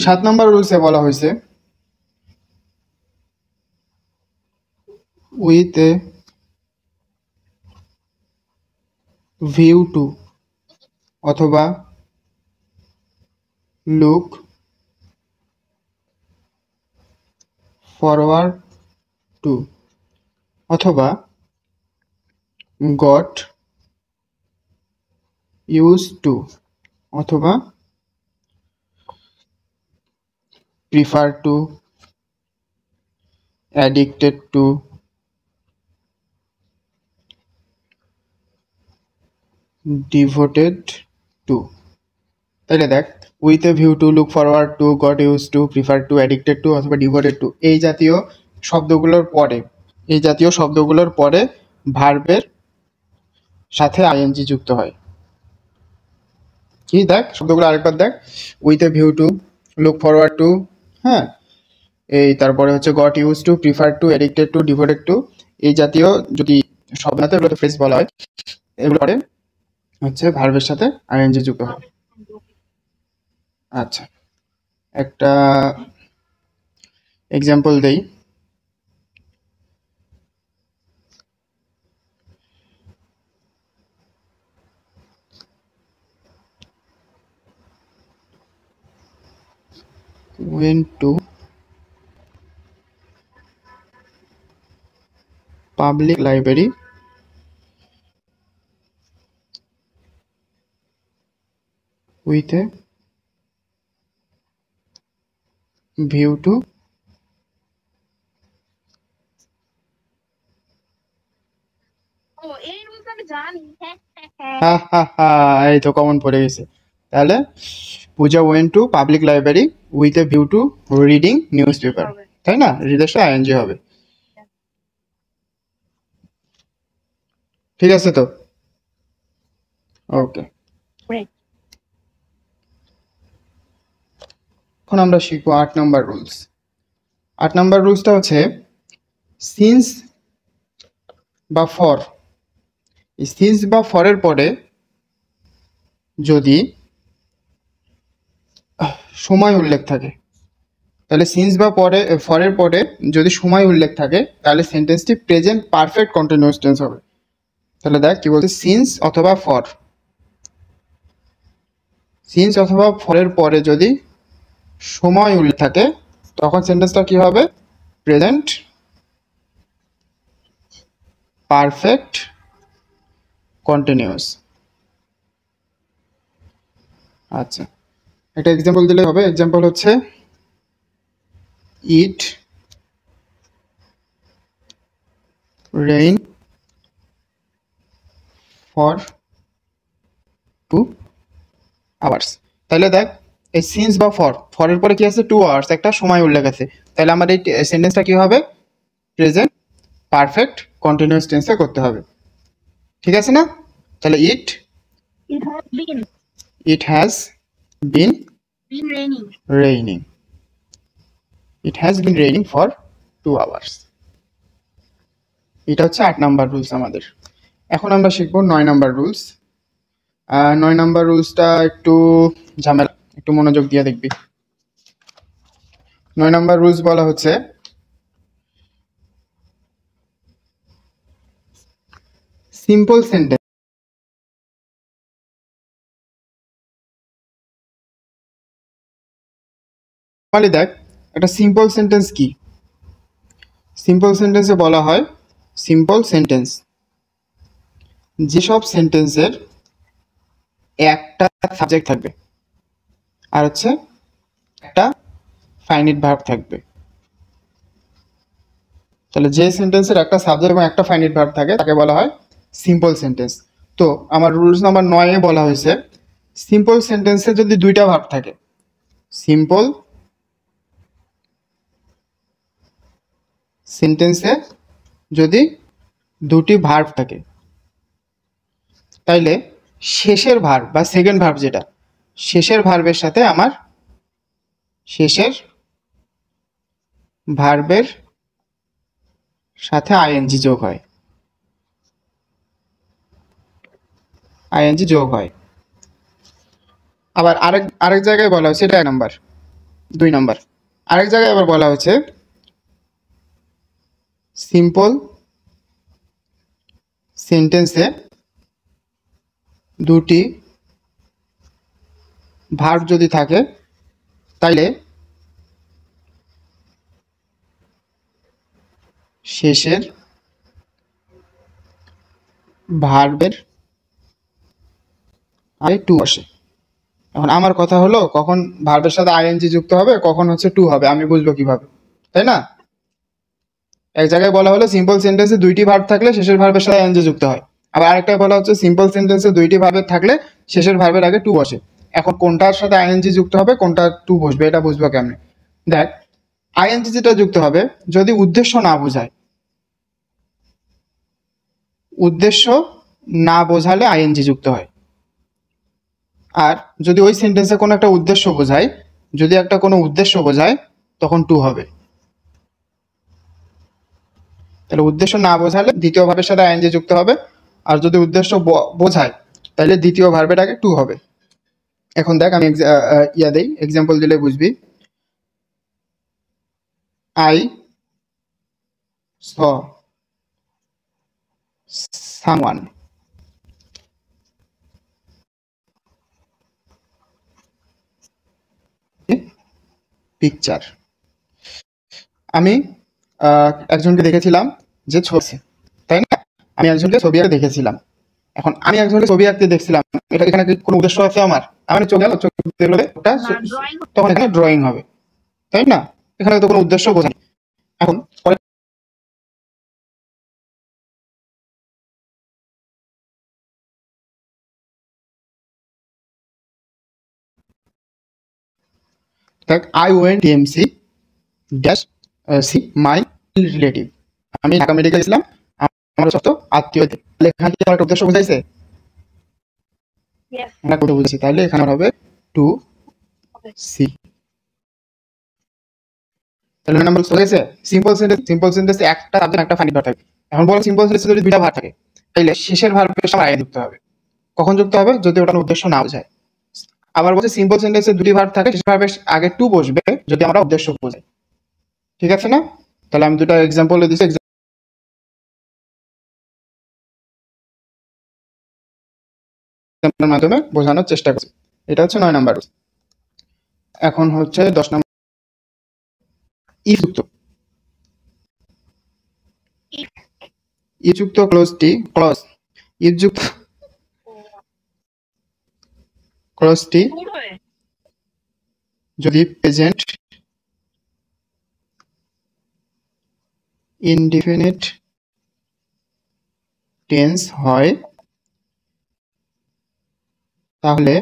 7 নম্বর রুলসে বলা হয়েছে with a view two অথবা লুক ফরওয়ার্ড টু অথবা গট ইউজ টু অথবা prefer to addicted to devoted to. তাহলে দেখ with a view two, look forward to, goat use to, prefer to, addicted to অথবা devoted to এই জাতীয় শব্দগুলোর পরে ভার্বের সাথে আইএনজি যুক্ত হয়। কি দেখ শব্দগুলো আরেকবার দেখ, with a view two, look forward to, হ্যাঁ, এই তারপরে হচ্ছে goat use to, prefer to, addicted to, devoted to এই জাতীয় যদি শব্দ এগুলোতে ফ্রেজ বলা হয়, এগুলো পরে হচ্ছে ভার্বের সাথে আইএনজি যুক্ত হয়। আচ্ছা, একটা এক্সাম্পল দেই। went to public library with a view to এই তো কমন পড়ে গেছে। তাহলে Puja went to public library with a view to reading newspaper, তাই না? রিডার্স আইএনজি হবে। ঠিক আছে তো? ওকে, এখন আমরা শিখবো 8 নম্বর রুলস। 8 নম্বর রুলসটা হচ্ছে সিন্স বা ফর। সিন্স বা ফরের পরে যদি সময় উল্লেখ থাকে, তাহলে সিন্স বা ফরের পরে যদি সময় উল্লেখ থাকে তাহলে সেন্টেন্সটি প্রেজেন্ট পারফেক্ট কন্টিনিউয়াস টেন্স হবে। তাহলে দেখ কি বলছে, সিন্স অথবা ফর। সিন্স অথবা ফরের পরে যদি সময় উল্লেখ থাকে তখন সেন্টেন্সটা কি হবে? Present perfect continuous. আচ্ছা, একটা এক্সাম্পল দিলে হবে। এক্সাম্পল হচ্ছে ইট রেইন ফর 2 আওয়ার্স। তাহলে দেখ এই সিন্স বা ফরের পরে কি আছে? 2 আওয়ার্স, একটা সময় উল্লেখ আছে। তাহলে আমার এই সেন্টেন্সটা কি হবে? প্রেজেন্ট পারফেক্ট কন্টিনিউয়াস টেন্সে করতে হবে। ঠিক আছে না? তাহলে it has been raining. It has been raining for 2 hours. এটা হচ্ছে 8 নাম্বার রুলস আমাদের। এখন আমরা শিখবো 9 নাম্বার রুলস। 9 নাম্বার রুলসটা একটু ঝামেলা, একটু মনোযোগ দিয়ে দেখবি। 9 নাম্বার রুলস বলা হচ্ছে সিম্পল সেন্টেন্স। নরমালি দেখ একটা সিম্পল সেন্টেন্স কি? সিম্পল সেন্টেন্সে বলা হয় সিম্পল সেন্টেন্স যেসব সেন্টেন্সের একটা সাবজেক্ট থাকবে আর হচ্ছে একটা ফাইনিট ভার্ব থাকবে। তাহলে যে সেন্টেন্সের একটা সাবজেক্ট এবং একটা ফাইনিট ভার্ব থাকে তাকে বলা হয় সিম্পল সেন্টেন্স। তো আমার রুলস নাম্বার 9 এ বলা হয়েছে সিম্পল সেন্টেন্সে যদি দুইটা ভার্ব থাকে, সিম্পল সেন্টেন্সে যদি দুটি ভার্ব থাকে তাইলে শেষের ভার্ব বা সেকেন্ড ভার্ব যেটা, শেষের ভার্বের সাথে আমার শেষের ভার্বের সাথে আইএনজি যোগ হয়। আইএনজি যোগ হয়। আবার আরেক জায়গায় বলা হয়েছে, এটা 1 নাম্বার, 2 নাম্বার। আরেক জায়গায় আবার বলা হয়েছে সিম্পল সেন্টেন্সে দুটি ভার্ব যদি থাকে তাইলে শেষের ভার্বের আগে টু আসে। এখন আমার কথা হলো কখন ভার্বের সাথে আইএনজি যুক্ত হবে, কখন হচ্ছে টু হবে, আমি বুঝবো কিভাবে, তাই না? এক জায়গায় বলা হলো সিম্পল সেন্টেন্সে দুইটি ভার্ব থাকলে শেষের ভার্বের সাথে আইএনজি যুক্ত হয়, আবার আরেকটা বলা হচ্ছে সিম্পল সেন্টেন্সে দুইটি ভার্ব থাকলে শেষের ভার্বের আগে টু বসে। এখন কোনটার সাথে আইএনজি যুক্ত হবে, কোনটা টু বসবে, এটা বুঝবো কেমনে? দেখ, আইএনজি যেটা যুক্ত হবে যদি উদ্দেশ্য না বোঝায়, উদ্দেশ্য না বোঝালে আইএনজি যুক্ত হয়। আর যদি ওই সেন্টেন্সে কোনো একটা উদ্দেশ্য বোঝায়, যদি একটা কোনো উদ্দেশ্য বোঝায় তখন টু হবে। তাহলে উদ্দেশ্য না বোঝালে দ্বিতীয় ভার্বের সাথে আইএনজি যুক্ত হবে, আর যদি উদ্দেশ্য বোঝায় তাহলে দ্বিতীয় ভার্বের আগে টু হবে। এখন দেখ, আমি দেই, এক্সাম্পল দিলে বুঝবি। I saw someone, picture. আমি একজনকে দেখেছিলাম যে ছবি, তাই না? আমি একজনকে ছবি আঁকতে দেখেছিলাম। এখন আমি একজনকে ছবি আঁকতে দেখছিলাম, এটা এখানে কি কোনো উদ্দেশ্য আছে আমার? আমার চোখ গেল, চোখ দেখলে ওটা তখন এখানে ড্রয়িং হবে, তাই না? এখানে তো কোনো উদ্দেশ্য বোঝায়। এখন দেখ, I went TMC dash C my relative. আমি ঢাকা মেডিকেল গেছিলাম আমার সব আত্মীয়, এখানে কি আমার একটা উদ্দেশ্য বোঝাইছে? আমরা কোথাও বুঝেছি, তাহলে এখানে হবে টু সি। তাহলে নাম্বার হয়েছে সিম্পল সেন্টেন্সে একটা সাবজেক্ট একটা ফাইনাইট ভার্ব থাকে। এখন বলো সিম্পল সেন্টেন্সে যদি দুইটা ভার্ব থাকে তাহলে শেষের ভার্বের সাথে আই যুক্ত হবে। কখন যুক্ত হবে? যদি ওটার উদ্দেশ্য না বোঝায়। আবার বলছে সিম্পল সেন্টেন্সে দুটি ভার্ব থাকে, শেষের ভার্বের আগে টু বসবে যদি আমরা উদ্দেশ্য বোঝাই। ঠিক আছে না? তাহলে আমি দুটো এক্সাম্পল দিচ্ছি, এক্সাম্পলের মাধ্যমে বোঝানোর চেষ্টা করছি। এটা হচ্ছে 9 নাম্বার। এখন হচ্ছে 10 নাম্বার, ইফ যুক্ত। ইফ যুক্ত ক্লজটি ইফ যুক্ত ক্লজটি যদি প্রেজেন্ট ইনডিফিনিট টেন্স হয় তাহলে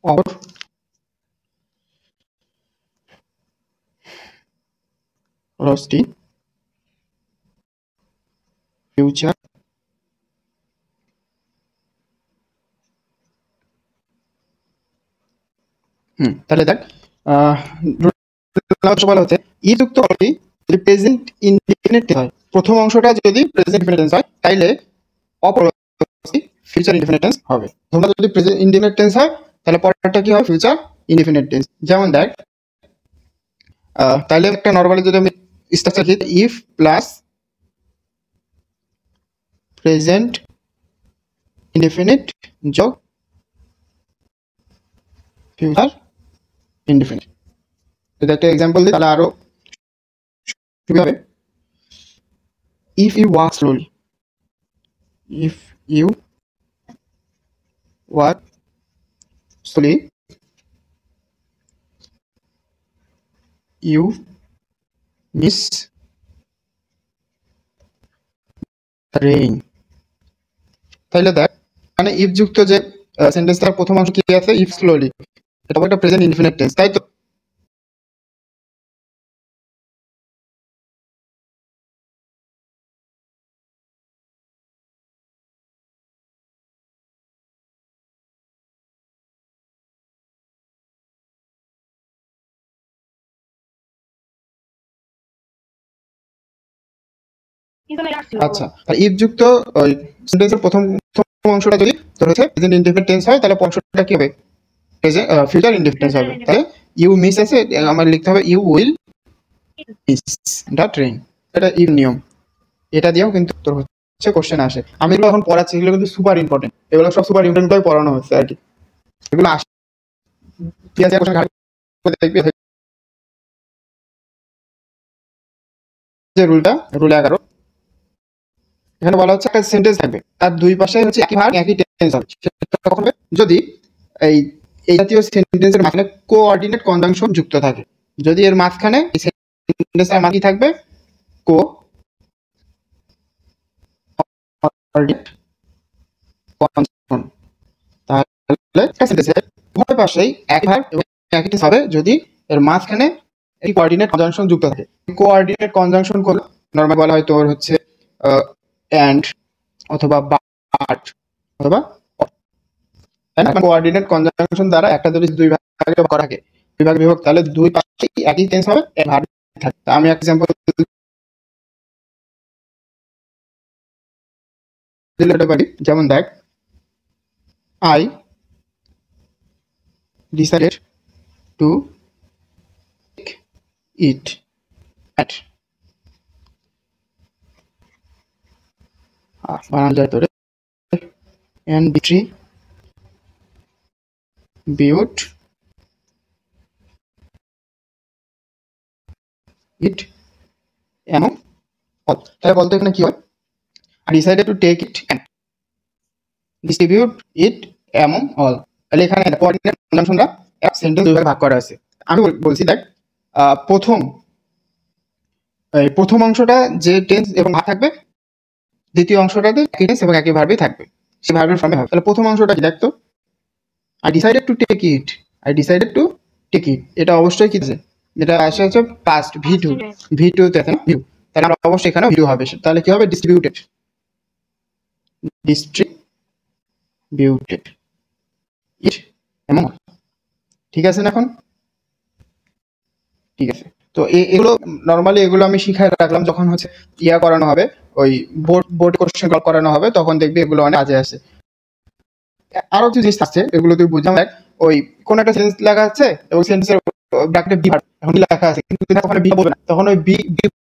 অর ক্লজটি ফিউচার তাহলে দেখ, বলা হচ্ছে ই যুক্ত ক্লজটি যদি প্রেজেন্ট ইনডিফিনিট হয়, প্রথম অংশটা যদি প্রেজেন্ট ইনডিফিনিট টেন্স হয় তাইলে অপর ফিউচার ইনডিফিনিট টেন্স হবে। তোমরা যদি প্রেজেন্ট ইনডিফিনিট টেন্স হয় তাহলে পরেরটা কি হবে? Future indefinite tense. যেমন দেখ, তাহলে একটা নরমালি যদি আমি স্ট্রাকচার লিখি, ইফ প্লাস প্রেজেন্ট ইনডিফিনিট যোগ ফিউচার ইনডিফিনিট। যদি একটা এক্সাম্পল দিই তাহলে আরো সুবিধা হবে। If you walk slowly, if you walk slowly you miss rain. তাহলে দেখ, মানে ইফ যুক্ত যে সেন্টেন্সটার প্রথম অংশ কি আছে? ইফ স্লোলি, এটা একটা প্রেজেন্ট ইনডিফিনিট টেন্স, তাই তো? আচ্ছা, আর ইফ যুক্ত ওই সেন্টেন্সের প্রথম অংশটা যদি তোর হচ্ছে প্রেজেন্ট ইনডিফিনিট টেন্স হয় তাহলে অংশটা কি হবে? ফিউচার ইনডিফিনিট হবে, তাহলে ইউ মিস আছে, আমার লিখতে হবে you will miss the train. এটা ইউ নিয়ম, এটা দিয়েও কিন্তু তোর হচ্ছে কোশ্চেন আসে। আমি এগুলো এখন পড়াচ্ছি, এগুলো কিন্তু সুপার ইম্পর্টেন্ট, এগুলো সব সুপার ইম্পর্টেন্ট ভাবে পড়ানো হচ্ছে আর কি, এগুলো আসে। ঠিক আছে, কোশ্চেন ঘাট করে দেখবি যে রুলটা, রুল 11, এখানে বলা হচ্ছে একটা সেন্টেন্স থাকবে, তার দুই পাশে হচ্ছে একই ভার্ব একই টেন্স হবে। সেটা কখন হবে? যদি এই এই জাতীয় সেন্টেন্সের মাঝখানে কোঅর্ডিনেট কনজাংশন যুক্ত থাকে। যদি এর মাঝখানে এই সেন্টেন্সের মান কি থাকবে? Coordinate conjunction. তাহলে একটা সেন্টেন্সের উভয় পাশেই একই ভার্ব এবং একই টেন্স হবে যদি এর মাঝখানে এই কোঅর্ডিনেট কনজাংশন যুক্ত থাকে। কোঅর্ডিনেট কনজাংশন করলে নরমাল বলা হয় তোর হচ্ছে এন্ড অথবা বাট অথবা কোঅর্ডিনেট কনজাংশন দ্বারা একটা যদি দুই ভাগে করা থাকে, দুই ভাগে বিভক্ত, তাহলে দুই পাশে একই টেন্স হবে, ভার্ব থাকে। আমি এক্সাম্পল দিতে পারি, যেমন দেখ, I decided to it at, বানান যায় তোরে, এন্ড বিট্রি বিউট ইট এমন অল। তাহলে বলতে এখানে কি হয়? I decided to take it and distribute it among all. তাহলে এখানে কোঅর্ডিনেট কনজাংশনটা এক সেন্টেন্স দুই ভাগে ভাগ করা আছে। আমি বলছি দেখ, প্রথম প্রথম অংশটা যে টেন্স এবং ভার্ব থাকবে, দ্বিতীয় অংশটাতে একই টেন্স এবং একই ভার্বই থাকবে, সেই ভার্বের ফর্মে হবে। তাহলে প্রথম অংশটা কি দেখতো? I decided to take it, I decided to take it, এটা অবশ্যই কি আছে? এটা আসে হচ্ছে পাস্ট V2, V2 তে আছে না ভিউ, তাহলে আমরা অবশ্যই এখানে ভিউ হবে। তাহলে কি হবে? ডিস্ট্রিবিউটেড, ডিস্ট্রিবিউটেড ইট এমন। ঠিক আছে না এখন? ঠিক আছে। তো এগুলো নরমালি এগুলো আমি শিখাই রাখলাম, যখন হচ্ছে ইয়া করানো হবে, ওই বোর্ড কোশ্চেন করানো হবে, তখন দেখবি এগুলো অনেক কাজে আসে। আরো কিছু জিনিস আছে এগুলো তুই বুঝলাম, ওই কোন একটা সেন্টেন্স লেখা আছে এবং সেন্টেন্সের ব্র্যাকেটে বি ভার্ব এখন লেখা আছে, কিন্তু তুই ওখানে বি বলবে না, তখন ওই বি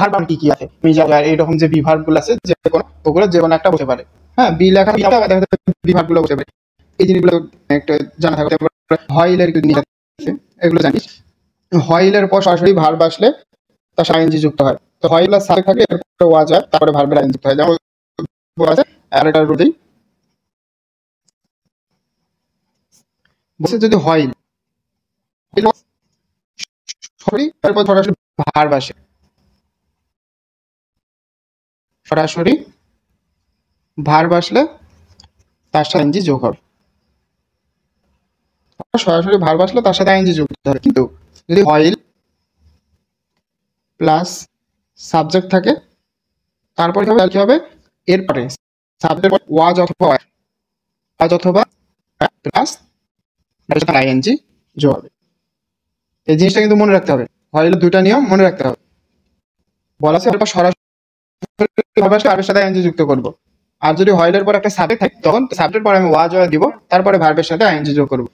ভার্ব কি কি আছে, মিজার এরকম যে বি ভার্ব গুলো আছে, যে কোনো ওগুলো যে কোনো একটা বলতে পারে। হ্যাঁ, বি লেখা বি ভার্ব গুলো বলতে পারে, এই জিনিসগুলো একটা জানা থাকবে। হয়লের কিছু জিনিস আছে, এগুলো জানিস। হয়লের পর সরাসরি ভার্ব আসলে তার সাথে আইএনজি যুক্ত হয়। তো হয়ল আর সাথে থাকে, এরপরে ওয়াজ হয়, তারপরে ভার্বের আইএনজি যুক্ত হয়। যেমন বলা আছে, আর এটা রুদেই বলছে যদি হয়ল সরি, তারপর সরাসরি ভার্ব আসে, সরাসরি ভার্ব আসলে তার সাথে আইএনজি যোগ হবে, সরাসরি ভার্ব আসলে তার সাথে আইএনজি যুক্ত হবে। কিন্তু যদি হয়ল প্লাস সাবজেক্ট থাকে, তারপর কি হবে? এরপরে সাবজেক্ট ওয়াজ অথবা ওয়াজ অথবা প্লাস আইএনজি যোগ হবে। এই জিনিসটা কিন্তু মনে রাখতে হবে, হয়ল দুইটা নিয়ম মনে রাখতে হবে। বলা আছে সরাসরি ভার্বের সাথে আইএনজি যুক্ত করব, আর যদি হয়লের পর একটা সাবজেক্ট থাকে, তখন সাবজেক্ট পরে আমি ওয়াজ দিব, তারপরে ভার্বের সাথে আইএনজি যোগ করব।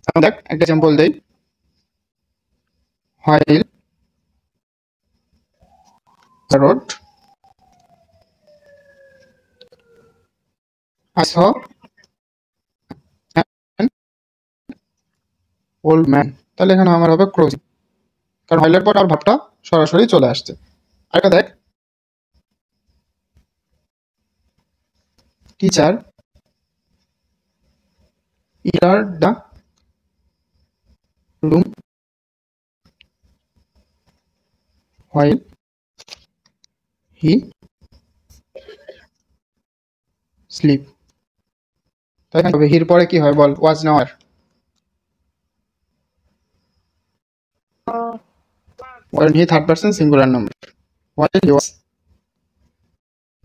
এখন দেখ একটা এক্সাম্পল দেই, হয়ল road I saw an old man, তাহলে এখানে আমার হবে ক্রোজিং, কারণ হয়লের পর আর ভাবটা সরাসরি চলে আসছে। আরেকটা দেখ, teacher entered the room while he sleep, তাই না? তবে হির পরে কি হয় বল? ওয়াজ নেওয়ার, when he third person singular number, while he was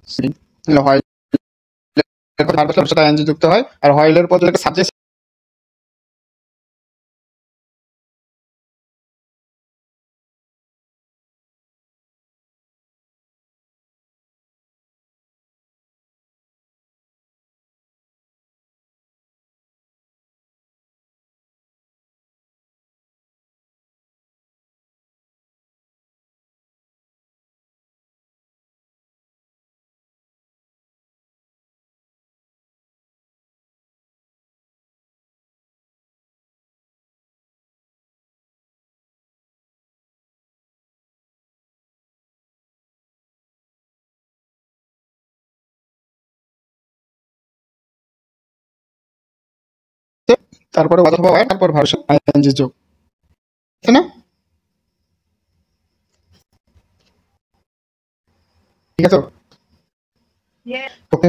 sleep, তাহলে while এর পর ভার্বের সাথে আইএনজি যুক্ত হয়, আর while এর পর যদি সাবজেক্ট তারপরে অথবা ওয়ার, তারপর ভার্বের সাথে আইএনজি যোগ, তাই না? ঠিক আছে, ওকে।